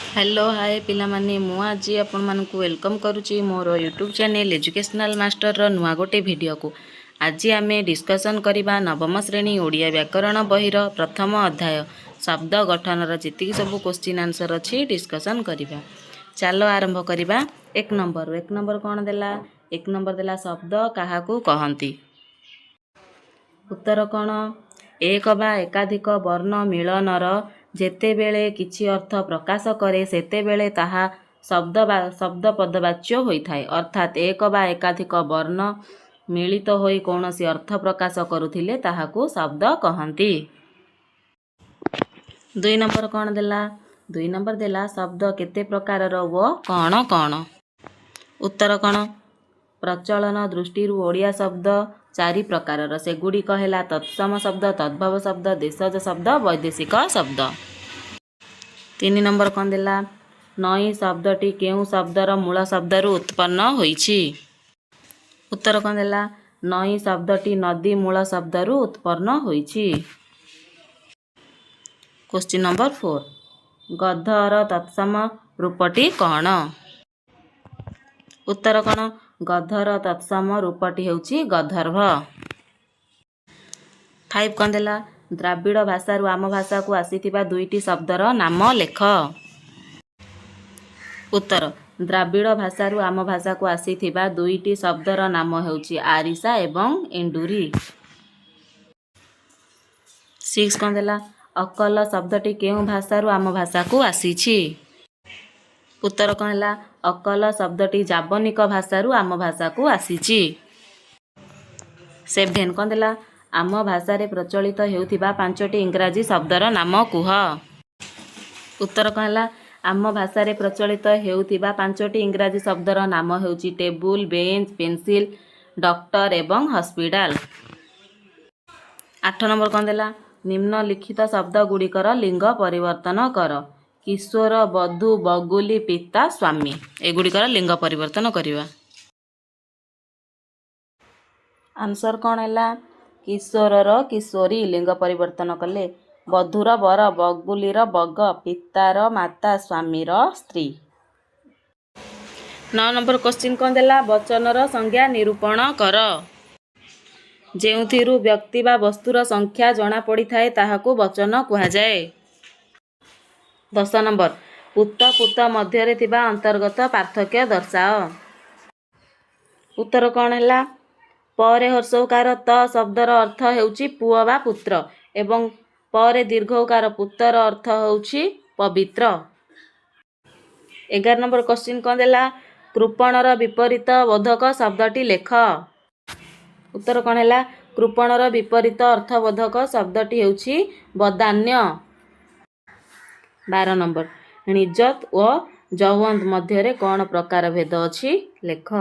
Hello hi पिलामाने मु आज आपण मानक वेलकम करुच्ची मोर यूट्यूब चैनल एजुकेशनल मास्टर नुआ गोटे वीडियो को। आज आम डिस्कसन करवा नवम श्रेणी ओडिया व्याकरण बहिर प्रथम अध्याय शब्द गठनर जी सब क्वेश्चन आंसर अच्छी डिस्कसन करवा। चलो आरंभ करवा। एक नंबर कौन देला? एक नंबर देला शब्द क्या कहती। उत्तर कौन? एक बा एकाधिक वर्ण मिलनर जेतेबेले किछि अर्थ प्रकाश करे सेतेबेले ताहा शब्द पदवाच्य होइथाय। अर्थात एक बा एकाधिक वर्ण मिलित होई कौनसी अर्थ प्रकाश करुथिले ताहाकू शब्द कहंती। दुई नंबर कौन देला? दुई नंबर देला शब्द केते प्रकारर व कौन कौन। उत्तर कौन? प्रचलन दृष्टि ओडिया शब्द चारि प्रकारर सेगुड़िक है तत्सम शब्द, तद्भव शब्द, देशज शब्द, वैदेशिक शब्द। तीन नंबर कौन देला? नई शब्दटी केउ शब्दर मूल शब्दरू उत्पन्न होइछि। उत्तर कौन देला? नई शब्दटी नदी मूल शब्दरू उत्पन्न होइछि। क्वेश्चन नंबर 4 गधर तत्सम रूपटी कौन? उत्तर कौन? गधर तत्सम रूपटी हेउछि गंधर्व। 5 कौन देला? द्राविड़ भाषारू आम भाषा को आसीथिबा दुईटी शब्दर नाम लेख। उत्तर द्राविड़ भाषारू आम भाषा को आसीथिबा दुईटी शब्दर नाम हेउछि आरिसा एवं एंडुरी। 6 कौन देला? अकल शब्दटी केउ भाषारू आम भाषा को आसीछि। उत्तर कौन है? अकल शब्दटी जाबनिक भाषारू आम भाषा को आसीछि। 7 कौन देला? आम भाषा रे प्रचलित हेउथिबा 5टी इंग्राजी शब्दर नाम कुह। उत्तर कौन है? आम भाषा रे प्रचलित हेउथिबा 5टी इंग्राजी शब्दर नाम हेउछि टेबुल, बेंच, पेंसिल, डॉक्टर एवं हॉस्पिटल। 8 नंबर कौन देला? निम्नलिखित शब्द गुड़िकर लिंग परिवर्तन कर। किशोर, बधू, बगुली, पिता, स्वामी एगुड़िकर लिंग परिवर्तन करवा। आंसर कौन है? किशोरर किशोरी लिंग परिवर्तन कले, बधूर बर, बगुलीर बग, पितार माता, स्वामीर स्त्री। 9 नंबर क्वेश्चन कौन देला? वचनर संज्ञा निरूपण कर। जेउथिरु व्यक्ति बा वस्तुर संख्या जना पड़ी थाए ताहाकू वचन कुहाजाए। 10 नंबर पुत पुत मध्य थिबा अंतर्गत पार्थक्य दर्शाओ। उत्तर कौन है? परे हर्षौकार त शब्दर अर्थ हेउछि पुओ बा पुत्र एवं परे दीर्घौकार पुत्र अर्थ हेउछि पवित्र। 11 नंबर क्वेश्चन कौन देला? कृपणर विपरीत बोधक शब्दटी लेख। उत्तर कौन है? कृपणर विपरीत अर्थबोधक शब्दटी हेउछि बदान्य। 12 नंबर निजत व जौवंत मध्य कौन प्रकार भेद अछि लेख।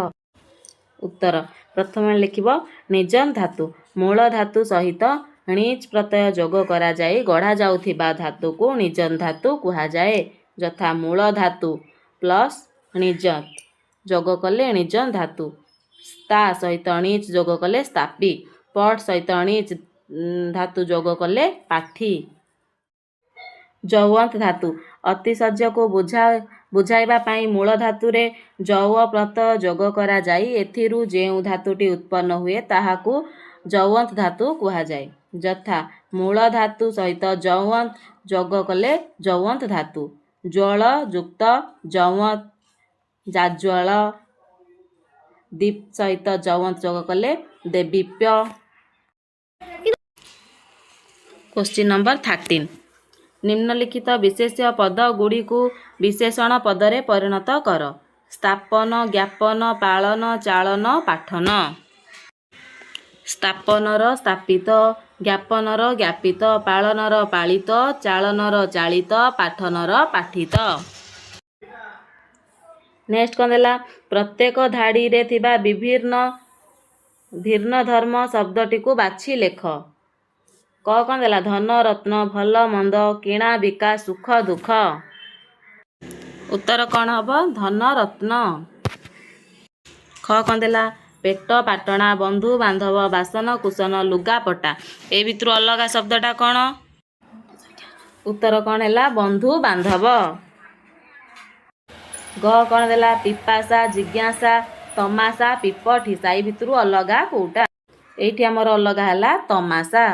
उत्तर प्रथम लिखिब निजन धातु मूल धातु सहित णिज प्रत्यय जोग करा जाई गढ़ा जाउथिबा धातु को निजन धातु कुहा जाए। यथा मूल धातु प्लस णिजत जोग कले णिजन धातु, स्ता सहित णिज जोग कले स्तापी, पट सहित णिज धातु जोग कले पाठी। जौवंत धातु अतिशय को बुझाइबा पाई मूल धातु रे जौ प्रत्यय जोग करा जाई एथिरु जेउ धातुटी उत्पन्न हुए ताहाकू जौवंत धातु कुहा जाए। यथा मूल धातु सहित जौवंत जोग कले जौवंत धातु, ज्वल युक्त जौवंत जाज्वल, दीप सहित जौवंत जोग कले देवीप्य। क्वेश्चन नंबर 13 निम्नलिखित विशेष्य पद गुड़ी को विशेषण पदरे परिणत कर। स्थापन, ज्ञापन, पालन, चालन, पाठन। स्थापनर स्थापित, ज्ञापनर ज्ञापित, पालनर पालित, चालनर चालित, पाठनर पाठित। नेक्स्ट कौन देला? प्रत्येक धाड़ी रे थिबा विभिन्न धर्म शब्दटी को बाछि लेख। कौन देला? धन, रत्न, भल, मंद, किणा, बिका, सुख, दुख। उत्तर कौन हब? धन, रत्न। ख कौन देला? पेट, पाटणा, बंधु, बांधव, बासन, कुसन, लुगा, पटा ए भितर अलगा शब्दटा कौन? उत्तर कौन है? बंधु, बांधव। ଗ କ'ଣ ଦେଲା ପିପାସା ଜିଜ୍ଞାସା ତମାସା ପିପଟ ହିସା ଏଇ ଭିତରୁ ଅଲଗା କେଉଁଟା? ଏଇଠି ଆମର ଅଲଗା ହେଲା ତମାସା।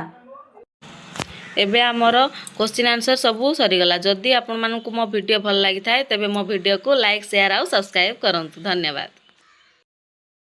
ଏବେ ଆମର କ୍ୱେଶ୍ଚିନ୍ ଆନ୍ସର୍ ସବୁ ସରିଗଲା। ଯଦି ଆପଣମାନଙ୍କୁ ମୋ ଭିଡ଼ିଓ ଭଲ ଲାଗିଥାଏ ତେବେ ମୋ ଭିଡ଼ିଓକୁ ଲାଇକ୍ ସେୟାର ଆଉ ସବସ୍କ୍ରାଇବ୍ କରନ୍ତୁ। ଧନ୍ୟବାଦ।